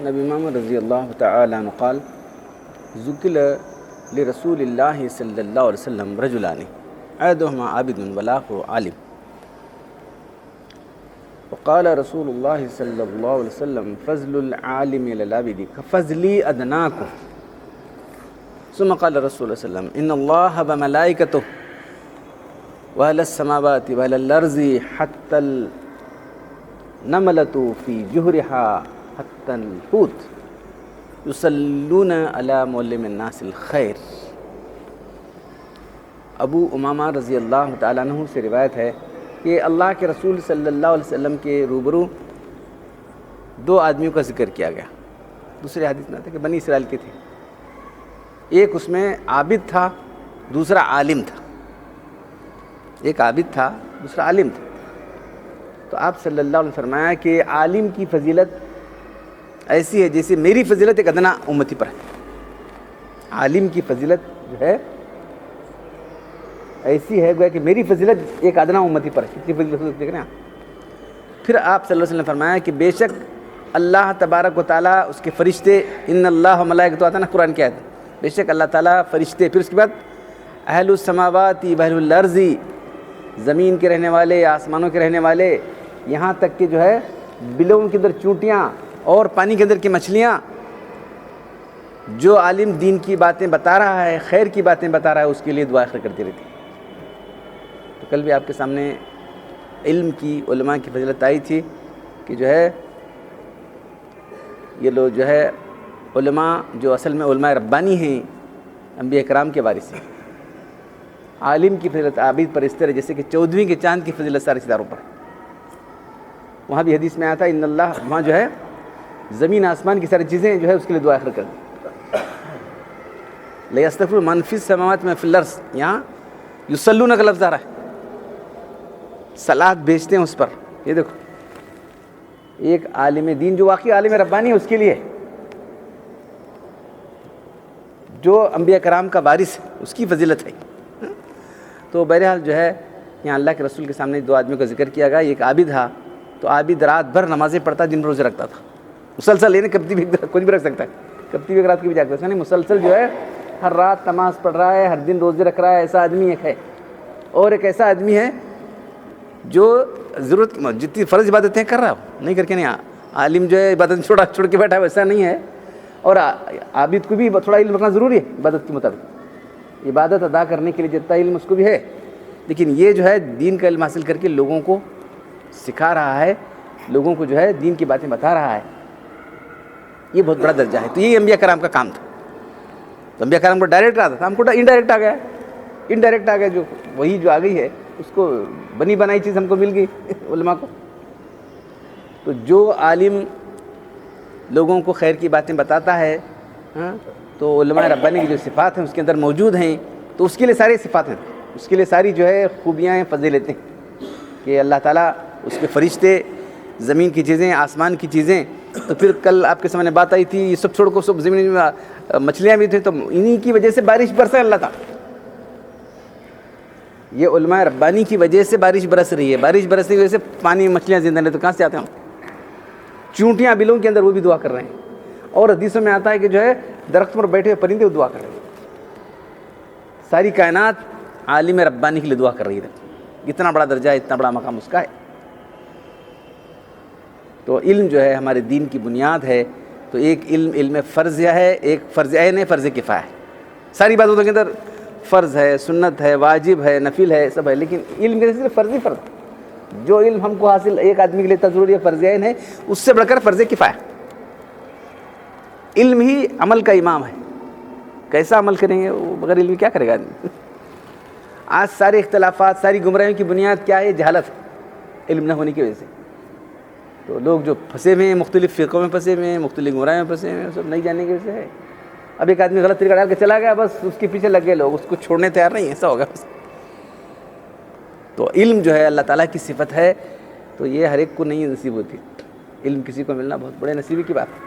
نبی محمد رضی اللہ تعالی عنہ قال ذکر لرسول اللہ صلی اللہ علیہ وسلم رجلان احدهما عابد والاخر عالم وقال رسول اللہ صلی اللہ علیہ وسلم فضل العالم للعابد كفضل ادناکم ثم قال رسول اللہ صلی اللہ علیہ وسلم ان اللہ وملائکته واهل السماوات واهل الارض حتى النملة في جحرها حتى الحوت یصلون علی معلم الناس الخیر۔ ابو امامہ رضی اللہ تعالیٰ عنہ سے روایت ہے کہ اللہ کے رسول صلی اللہ علیہ وسلم کے روبرو دو آدمیوں کا ذکر کیا گیا۔ دوسرے حدیث میں آتا ہے کہ بنی اسرائیل کے تھے، ایک اس میں عابد تھا، دوسرا عالم تھا۔ ایک عابد تھا، دوسرا عالم تھا۔ تو آپ صلی اللہ علیہ وسلم نے فرمایا کہ عالم کی فضیلت ایسی ہے جیسے میری فضیلت ایک ادنا امتی پر ہے۔ عالم کی فضیلت جو ہے ایسی ہے گویا کہ میری فضیلت ایک ادنا امتی پر ہے۔ کتنی فضیلت دیکھ رہے ہیں آپ۔ پھر آپ صلی اللہ علیہ وسلم نے فرمایا کہ بے شک اللہ تبارک و تعالیٰ اس کے فرشتے ان اللہ و ملائکۃ آتا نا قرآن کی آیت، بے شک اللہ تعالیٰ فرشتے، پھر اس کے بعد اہل السماوات واہل الارض، زمین کے رہنے والے، آسمانوں کے رہنے والے، یہاں تک کہ جو ہے بلوں کے اندر چونٹیاں اور پانی کے اندر کی مچھلیاں، جو عالم دین کی باتیں بتا رہا ہے، خیر کی باتیں بتا رہا ہے، اس کے لیے دعا خیر کرتی رہتی۔ تو کل بھی آپ کے سامنے علم کی، علماء کی فضیلت آئی تھی کہ جو ہے یہ لوگ جو ہے علماء جو اصل میں علماء ربانی ہیں، انبیاء کرام کے وارث ہیں۔ عالم کی فضیلت عابد پر اس طرح جیسے کہ 14ویں کے چاند کی فضیلت سارے ستاروں پر۔ وہاں بھی حدیث میں آتا ہے ان اللہ، وہاں جو ہے زمین آسمان کی ساری چیزیں جو ہے اس کے لیے دعا خیر کر دیں۔ لیستغفر من فی السماوات من فی الارض، یہاں یصلون کا لفظ آ رہا ہے، صلات بھیجتے ہیں اس پر۔ یہ دیکھو ایک عالم دین جو واقعی عالم ربانی ہے اس کے لیے، جو انبیاء کرام کا وارث ہے اس کی فضیلت ہے۔ تو بہرحال جو ہے یہاں اللہ کے رسول کے سامنے دو آدمیوں کا ذکر کیا گیا۔ ایک عابد تھا، تو عابد رات بھر نمازیں پڑھتا، دن روزے رکھتا تھا مسلسل، یعنی کبھی بھی کوئی بھی رکھ سکتا ہے، کبھی بھی رات کی بھی جاگتا ہے، یعنی مسلسل جو ہے ہر رات نماز پڑھ رہا ہے، ہر دن روزے رکھ رہا ہے، ایسا آدمی ایک ہے۔ اور ایک ایسا آدمی ہے جو ضرورت جتنی فرض عبادتیں کر رہا ہو، نہیں کر کے نہیں، عالم جو ہے عبادت چھوڑ کے بیٹھا ہے ویسا نہیں ہے، اور عابد کو بھی تھوڑا علم رکھنا ضروری ہے عبادت کے مطابق، عبادت ادا کرنے کے لیے جتنا علم اس کو بھی ہے، لیکن یہ جو ہے دین کا علم حاصل کر کے لوگوں کو سکھا رہا ہے، لوگوں کو جو ہے دین کی باتیں بتا رہا ہے، یہ بہت بڑا درجہ ہے۔ تو یہ انبیاء کرام کا کام تھا۔ تو انبیاء کرام کو ڈائریکٹ آتا تھا، ہم کو انڈائریکٹ آ گیا، انڈائریکٹ آ گیا، جو وہی جو آ گئی ہے اس کو بنی بنائی چیز ہم کو مل گئی علماء کو۔ تو جو عالم لوگوں کو خیر کی باتیں بتاتا ہے، تو علماء ربانی کی جو صفات ہیں اس کے اندر موجود ہیں، تو اس کے لیے ساری صفات ہیں، اس کے لیے ساری جو ہے خوبیاں ہیں، فضیلتیں، کہ اللہ تعالیٰ، اس کے فرشتے، زمین کی چیزیں، آسمان کی چیزیں۔ تو پھر کل آپ کے سامنے بات آئی تھی یہ سب چھوڑ کو سب زمین میں مچھلیاں بھی تھیں، تو انہی کی وجہ سے بارش برسے اللہ تعالیٰ، یہ علماء ربانی کی وجہ سے بارش برس رہی ہے، بارش برسنے کی وجہ سے پانی مچھلیاں زندہ ہیں، تو کہاں سے آتے ہیں؟ چونٹیاں بلوں کے اندر وہ بھی دعا کر رہے ہیں، اور حدیثوں میں آتا ہے کہ جو ہے درخت پر بیٹھے ہوئے پرندے وہ دعا کر رہے ہیں۔ ساری کائنات عالم ربانی کے لیے دعا کر رہی ہے، اتنا بڑا درجہ ہے، اتنا بڑا مقام اس کا ہے۔ تو علم جو ہے ہمارے دین کی بنیاد ہے۔ تو ایک علم فرض ہے، ایک فرض عین ہے، فرض کفایہ ہے۔ ساری باتوں کے اندر فرض ہے، سنت ہے، واجب ہے، نفل ہے، سب ہے، لیکن علم کے صرف فرض ہی فرض، جو علم ہم کو حاصل ایک آدمی کے لیے ضروری ہے، فرض عین ہے، اس سے بڑھ کر فرض کفایہ۔ علم ہی عمل کا امام ہے، کیسا عمل کریں گے وہ بغیر علم کیا کرے گا آدمی؟ آج سارے اختلافات، ساری گمراہیوں کی بنیاد کیا ہے؟ جہالت، علم نہ ہونے کی وجہ سے۔ تو لوگ جو پھنسے ہوئے ہیں، مختلف فرقوں میں پھنسے ہوئے ہیں، مختلف گمراہیوں میں پھنسے ہوئے ہیں، سب نہیں جاننے کی وجہ سے ہے۔ اب ایک آدمی غلط طریقہ ڈال کے چلا گیا، بس اس کے پیچھے لگ گئے لوگ، اس کو چھوڑنے تیار نہیں، ایسا ہوگا بس۔ تو علم جو ہے اللہ تعالیٰ کی صفت ہے، تو یہ ہر ایک کو نہیں نصیب ہوتی، علم کسی کو ملنا بہت بڑے نصیبی کی بات ہے۔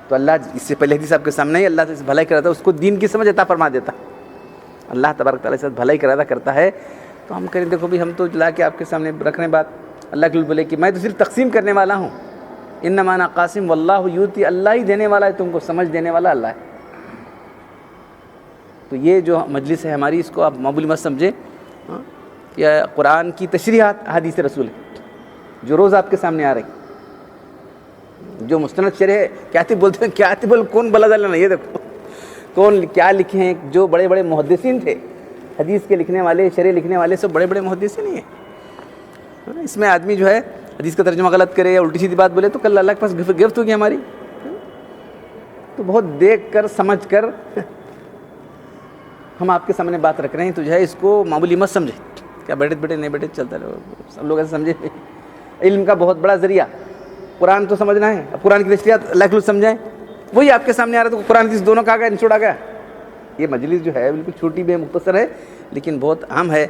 تو اللہ اس سے پہلے حدیث آپ کے سامنے ہی، اللہ سے بھلائی کراتا ہے، اس کو دین کی سمجھ عطا فرما دیتا، اللہ تبارک تعالیٰ سے بھلائی کراتا کرتا ہے۔ تو ہم کریں، دیکھو بھی ہم تو لا کے آپ کے سامنے رکھ رہے ہیں بات، اللہ کے لیے بولے کہ میں تو صرف تقسیم کرنے والا ہوں، انما انا قاسم واللہ یؤتی، اللہ ہی دینے والا ہے تم کو، سمجھ دینے والا اللہ ہے۔ تو یہ جو مجلس ہے ہماری، اس کو آپ معمولی مت سمجھیں، یہ قرآن کی تشریحات حدیث رسول ہے جو روز آپ کے سامنے آ رہی، جو مستند شرح کاتب بولتے ہیں، کاتب کون بلا جانا، یہ دیکھو کون کیا لکھے ہیں، جو بڑے بڑے محدثین تھے، حدیث کے لکھنے والے، شرح لکھنے والے سب بڑے بڑے محدثین ہی ہیں۔ اس میں آدمی جو ہے حدیث کا ترجمہ غلط کرے یا الٹی سیدھی بات بولے تو کل اللہ کے پاس گرفت ہوگی ہماری۔ تو بہت دیکھ کر سمجھ کر ہم آپ کے سامنے بات رکھ رہے ہیں، تو جو ہے اس کو معمولی مت سمجھے، کیا بیٹھے نہیں بیٹھے چلتا رہو، سب لوگ ایسے سمجھے۔ علم کا بہت بڑا ذریعہ قرآن تو سمجھنا ہے، اب قرآن کی تشریحات اللہ کے لوگ سمجھائیں، وہی آپ کے سامنے آ رہا ہے، تو قرآن کی دونوں کا آ گیا، نچوڑ آ گیا۔ یہ مجلس جو ہے بالکل چھوٹی بھی ہے، مختصر ہے، لیکن بہت اہم ہے۔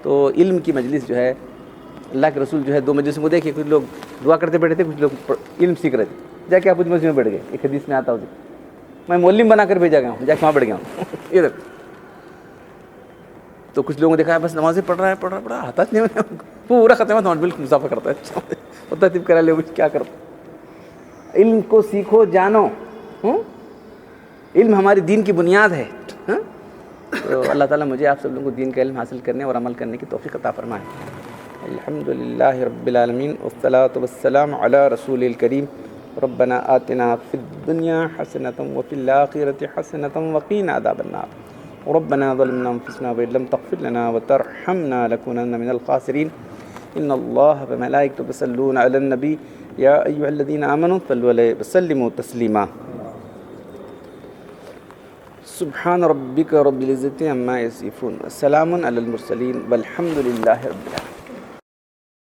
تو علم کی مجلس جو ہے، اللہ کے رسول جو ہے 2 مجلسوں کو دیکھے، کچھ لوگ دعا کرتے بیٹھے تھے، کچھ لوگ علم سیکھ رہے تھے، جا کے آپ اس مسجد میں بیٹھ گئے۔ ایک حدیث میں آتا ہوں میں معلم بنا کر بھیجا گیا ہوں، جا کے وہاں بیٹھ گیا ہوں۔ یہ دیکھو، تو کچھ لوگوں نے دیکھا ہے بس نمازیں پڑھ رہا ہے آتا نہیں، پورا ختم ہے، بالکل مسافہ کرتا ہے، ہوتا تب کرا لے کیا کرتا۔ علم کو سیکھو، جانو، علم ہماری دین کی بنیاد ہے۔ تو اللہ تعالیٰ مجھے آپ سب لوگوں کو دین کا علم حاصل کرنے اور عمل کرنے کی توفیق عطا فرمائے۔ الحمدللہ رب العالمین والصلاة والسلام علی رسول الکریم۔ ربنا آتنا فی الدنیا حسنۃ وفی الآخرۃ حسنۃ وقنا عذاب النار۔ ربنا ظلمنا انفسنا وإن لم تغفر لنا وترحمنا لنكونن من الخاسرین۔ ان اللہ وملائکته یصلون علی النبی یا ایھا الذین آمنوا صلوا علیہ وسلموا تسلیما۔ سبحان ربک رب العزة عما یصفون، سلام علی المرسلین والحمد للہ رب العالمین۔